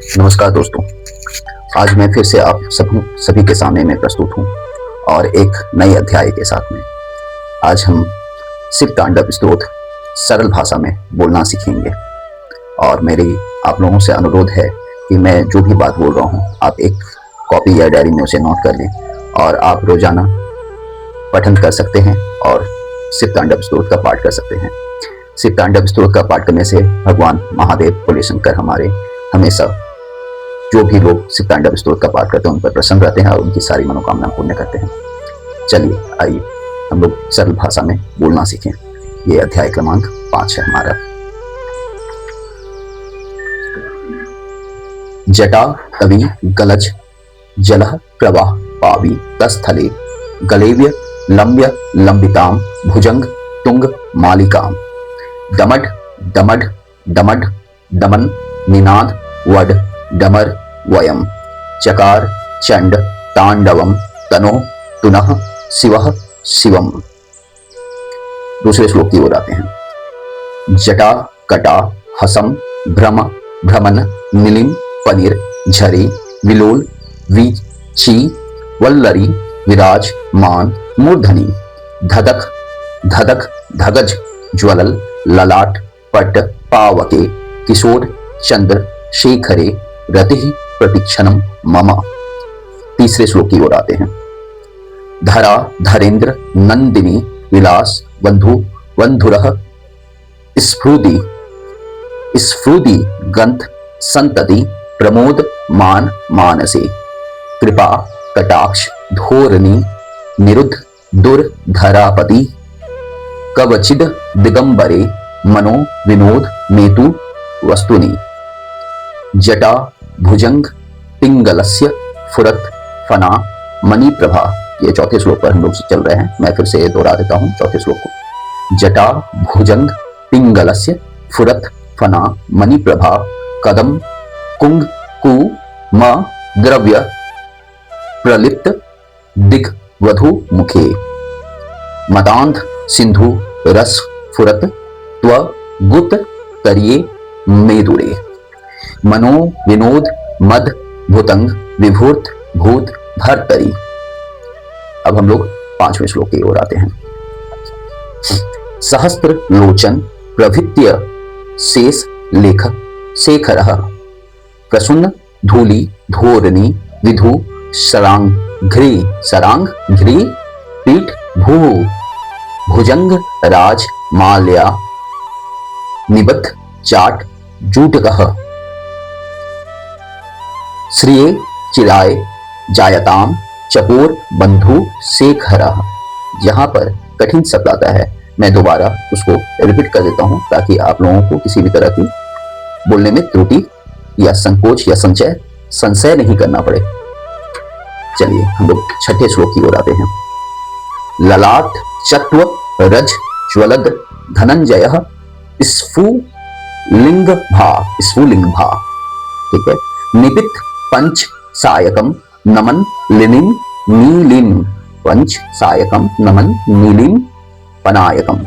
नमस्कार दोस्तों, आज मैं फिर से आप सभी के सामने में प्रस्तुत हूँ और एक नए अध्याय के साथ में। आज हम शिव तांडव स्तोत्र सरल भाषा में बोलना सीखेंगे और मेरी आप लोगों से अनुरोध है कि मैं जो भी बात बोल रहा हूँ आप एक कॉपी या डायरी में उसे नोट कर लें और आप रोजाना पठन कर सकते हैं और शिव तांडव स्तोत्र का पाठ कर सकते हैं। शिव तांडव स्तोत्र का पाठ करने से भगवान महादेव भोले शंकर हमारे हमेशा जो भी लोग शिव तांडव स्तोत्र का पाठ करते हैं उन पर प्रसन्न रहते हैं और उनकी सारी मनोकामना पूर्ण करते हैं। चलिए आइए हम लोग सरल भाषा में बोलना सीखें। ये अध्याय क्रमांक 5 है हमारा। जटा तवि गलज जलः प्रवाह पावी तस्थले गलेव्य लंब्य लंबिताम भुजंग तुंग मालिकाम दमड दमड दमड दमन निनाद वड डमर वयम चकार चंड तांडवम तनो तुनः शिवः शिवम। दूसरे श्लोक की ओर आते हैं। जटा कटा हसम भ्रम भ्रमन नीलिम पनीर झरी विलोल वीची वल्लरी विराज मान मूर्धनी धदक धदक धगज ज्वलल ललाट पट पावके किशोर चंद्र शेखरे रति प्रतीक्षणम मम। तीसरे श्लोक की ओर आते हैं। धरा धरेन्द्र नंदिनी विलास बंधु बंधुरः स्फुदी स्फुदी ग्रंथ संतति प्रमोद मान मानसे कृपा कटाक्ष धोरणी निरुद्ध दुर्धरापति कवचिद दिगंबरे मनो विनोद मेतु वस्तुनि जटा भुजंग पिंगलस्य फुरत फना मणिप्रभा। ये चौथे श्लोक पर हम लोग चल रहे हैं। मैं फिर से दोहरा देता हूं चौथे श्लोक को। जटा भुजंग पिंगलस्य फुरत फना मणिप्रभा कदम कुंग कु म द्रव्य प्रलिप्त दिग वधु मुखे मतांध सिंधु रस फुरत त्व गुत तरिये मेदुरे मनो विनोद मद भूतंग विभूत भूत भरतरी। अब हम लोग 5वें श्लोक की ओर आते हैं। सहस्त्र लोचन प्रभृत्य शेष लेख शेखरः प्रसून्न धूली धोरणी विधु सरांग घ्री पीठ भू भुजंग राज माल्या निबद्ध चाट जूटकः श्रिये चिराय जायताम चकोर बंधु शेखरः। यहाँ पर कठिन शब्द आता है, मैं दोबारा उसको रिपीट कर देता हूँ ताकि आप लोगों को किसी भी तरह की बोलने में त्रुटि या संकोच या संशय नहीं करना पड़े। चलिए हम लोग 6ठे श्लोक की ओर आते हैं। ललाट चत्व रज ज्वलद धनंजयः स्फुलिंग भा। ठीक है। निपित पंच सायकम नमन लिनिम नीलिम पंच सायकम नमन नीलिम पनायकम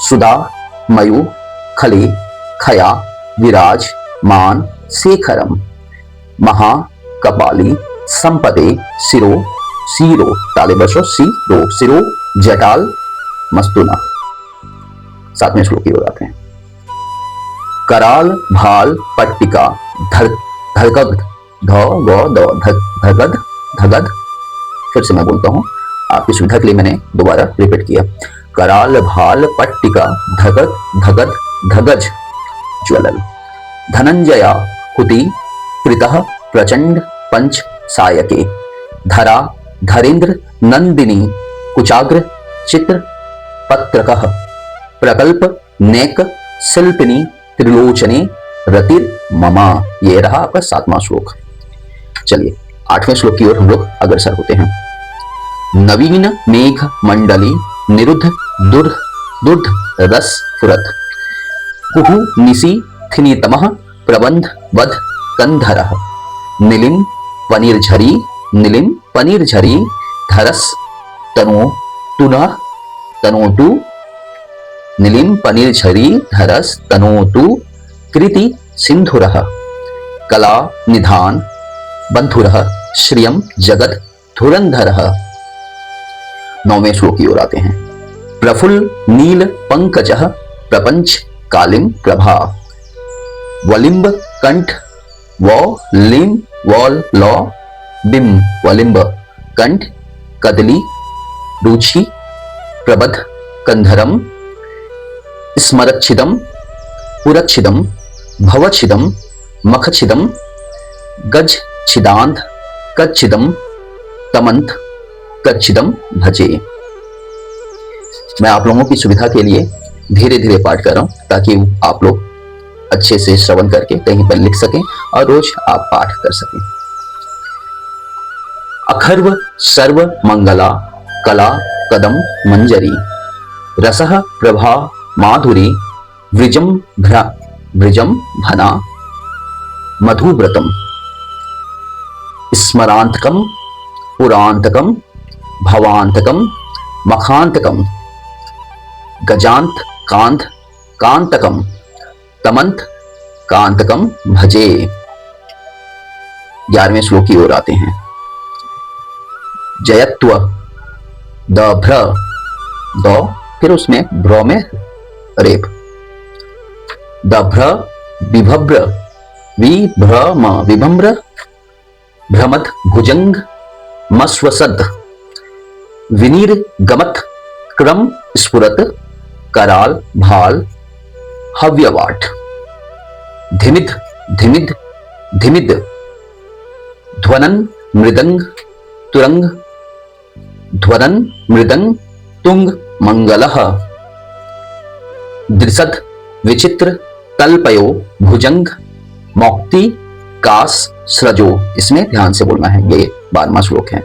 सुधा मयु खले खया विराज मान शेखरम महा कपाली संपदे शिरो ताले बसो शिरो जटाल मस्तुना। 7वें श्लोक की ओर आते हैं। कराल भाल पट्टिका धगद धगद धगद। फिर से मैं बोलता हूं आपकी सुविधा के लिए मैंने दोबारा रिपीट किया। कराल भाल पट्टिका धगद धगद धगज ज्वलल धनंजया हुति कृतः प्रचंड पंच सायके धरा धरेन्द्र नंदिनी कुचाग्र चित्र पत्रकः प्रकल्प नेक शिल्पिनी त्रिलोचने रतिर ममा। ये रहा आपका 7वां श्लोक। चलिए 8वें श्लोक की ओर हम लोग अग्रसर होते हैं। नवीन मेघ मंडली निरुद्ध दुर्ध रस फुरत कुहु निसी थिनितमः प्रबंध वध कंधरः नीलिम पनीर झरी धरस तनोतु नीलिम पनीर झरी धरस तनोतु कृति सिंधुरः कला निधान बंधुरः श्रियम जगत धुरंधरः। 9वें श्लोक की ओर आते हैं। प्रफुल्ल नील पंकजः प्रपंच कालिम प्रभा वलिंब कंठ व लिम वॉल लौ बिम वलिंब कंठ कदली रुचि प्रबध कंधरम स्मरच्छिदम पुरच्छिदम भवच्छिदम मखच्छिदम गज छिदांध कच्छिदम तमंत कच्छिदम भजे। मैं आप लोगों की सुविधा के लिए धीरे धीरे पाठ कर रहा हूं ताकि आप लोग अच्छे से श्रवण करके कहीं पर लिख सकें और रोज आप पाठ कर सकें। अखर्व सर्व मंगला कला कदम मंजरी रसः प्रभा माधुरी वृजम भना मधुव्रतम स्मरांतकम पुरांतकम भवांतकम मखांतकम गजांत कांत कांतकम तमंत कांतकम भजे। 11वें श्लोक की ओर आते हैं। जयत्व दभ्र द फिर उसमें भ्र में रेप दभ्र विभव्र विभ्रम विभम्र भ्रमत भुजंग मस्वसद विनीर गमत क्रम स्फुरत कराल भाल हव्यवाट धिमिद धिमिद धिमिद ध्वनन मृदंग तुरंग ध्वनन मृदंग तुंग मंगलः दृसद विचित्र तलपयो भुजंग मौक्ति कास सृजो। इसमें ध्यान से बोलना है, ये 12वां श्लोक है।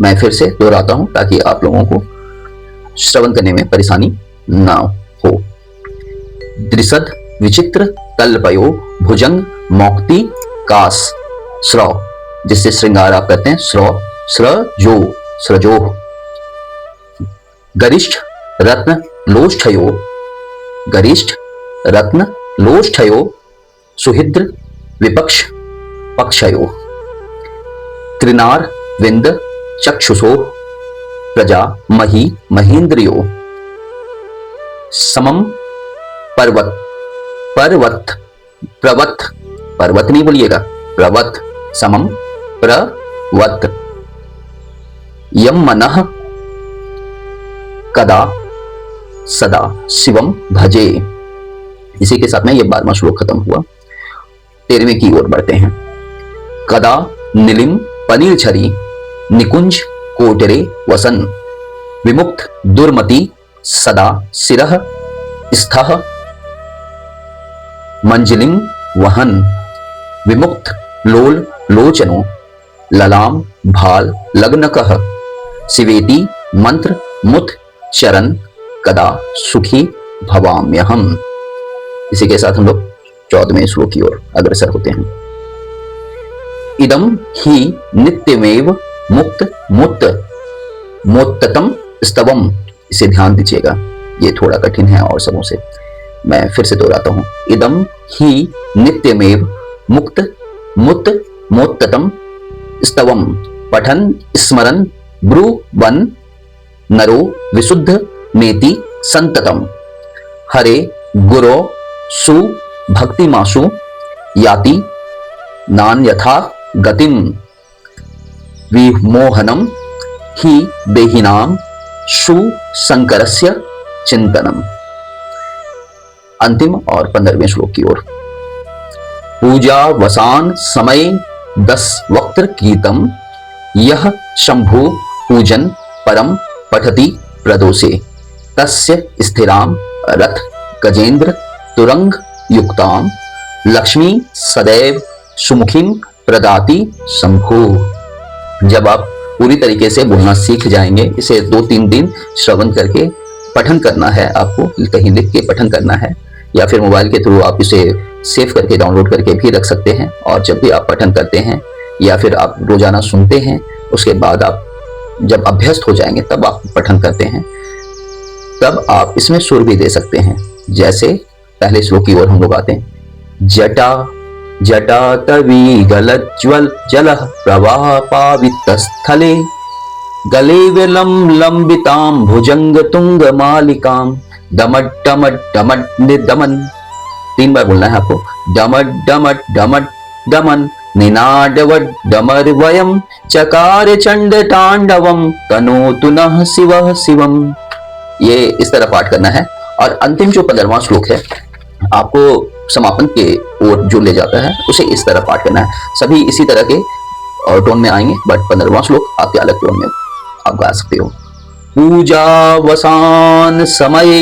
मैं फिर से दोहराता हूं ताकि आप लोगों को श्रवण करने में परेशानी ना हो। दृसद विचित्र तलपयो भुजंग मौक्ति कास स्रव, जिससे श्रृंगार आप करते हैं स्रव सृजो सृजो। गरिष्ठ रत्न लोष्ठयो गरिष्ठ रत्न लोष्ठयो सुहिद्र विपक्ष पक्षयो त्रिनार विंद चक्षुषो प्रजा मही महेंद्रियो समम पर्वत पर्वत प्रवत पर्वत नहीं बोलिएगा प्रवत समम प्रवत यम मनः कदा सदा शिवम भजे। इसी के साथ में ये 12वां श्लोक खत्म हुआ। 13वें की ओर बढ़ते हैं। कदा नीलिम पनीर छरी निकुंज कोटरे वसन विमुक्त दुर्मति सदा सिरह स्थः मंजलिम वहन विमुक्त लोल लोचनो ललाम भाल लग्नकः शिवेति मंत्र मुत चरण कदा सुखी भवाम्यहम। इसी के साथ हम लोग 14वें श्लोक की ओर अग्रसर होते हैं। इदम ही नित्यमेव मुक्त मुक्त मोत्ततम स्तवम। इसे ध्यान दीजिएगा, ये थोड़ा कठिन है और सबों से। मैं फिर से दोहराता हूं। इदम ही नित्यमेव मुक्त मुक्त मोत्ततम स्तवम पठन स्मरन ब्रुवन नरो विशुद्ध नेति संततम हरे गुरो सु भक्तिमासु याति नान्यथा गतिम विमोहनम ही देहिनाम सु शंकरस्य चिंतनम। अंतिम और 15वें श्लोक की ओर। पूजा वसान समय 10 वक्त्र कीर्तम यह शंभु पूजन परम पठति प्रदोषे तस्य स्थिराम रथ गजेंद्र तुरंग युक्ताम लक्ष्मी सदैव सुमुखीम प्रदाति शंभु। जब आप पूरी तरीके से बोलना सीख जाएंगे, इसे 2-3 दिन श्रवण करके पठन करना है, आपको कहीं लिख के पठन करना है या फिर मोबाइल के थ्रू आप इसे सेव करके डाउनलोड करके भी रख सकते हैं। और जब भी आप पठन करते हैं या फिर आप रोजाना सुनते हैं, उसके बाद आप जब अभ्यस्त हो जाएंगे तब आप पठन करते हैं, तब आप इसमें सुर भी दे सकते हैं। जैसे पहले श्लोक की ओर हम लोग आते हैं। जटा जटाटवी गलज्ज्वल जलः प्रवाह पावितस्थले गले विलम लंबितां भुजंग तुंग मालिकां डमट डमट डमट निदमन। 3 बार बोलना है आपको। डमट डमट डमट दमन निनादवट डमर वयम चकार चंड तांडवम तनोतु नः शिवः शिवम। ये इस तरह पाठ करना है। और अंतिम जो 15वां श्लोक है आपको समापन के ओर जो ले जाता है उसे इस तरह पाठ करना है। सभी इसी तरह के टोन में आएंगे, बट 15वां श्लोक आपके अलग टोन में आप गा सकते हो। पूजावसान समये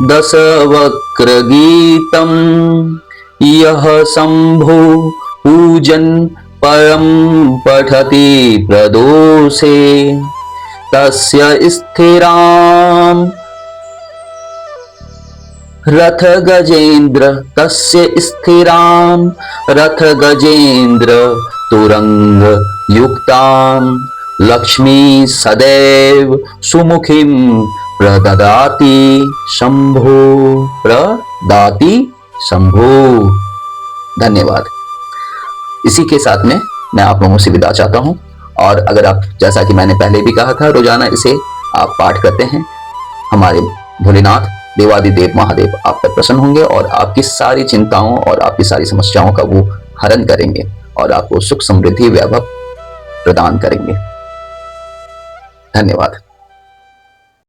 दश वक्र गीतम यह शंभो पूजन परम पठति प्रदोषे तस्य स्थिराम रथ गजेंद्र तस्य स्थिराम रथ गजेंद्र तुरंग युक्ताम लक्ष्मी सदैव सुमुखीं प्रददाति शंभो प्रदाति शंभो। धन्यवाद। इसी के साथ में मैं आप लोगों से विदा चाहता हूं। और अगर आप, जैसा कि मैंने पहले भी कहा था, रोजाना इसे आप पाठ करते हैं, हमारे भोलेनाथ देवादिदेव महादेव आप पर प्रसन्न होंगे और आपकी सारी चिंताओं और आपकी सारी समस्याओं का वो हरण करेंगे और आपको सुख समृद्धि वैभव प्रदान करेंगे। धन्यवाद।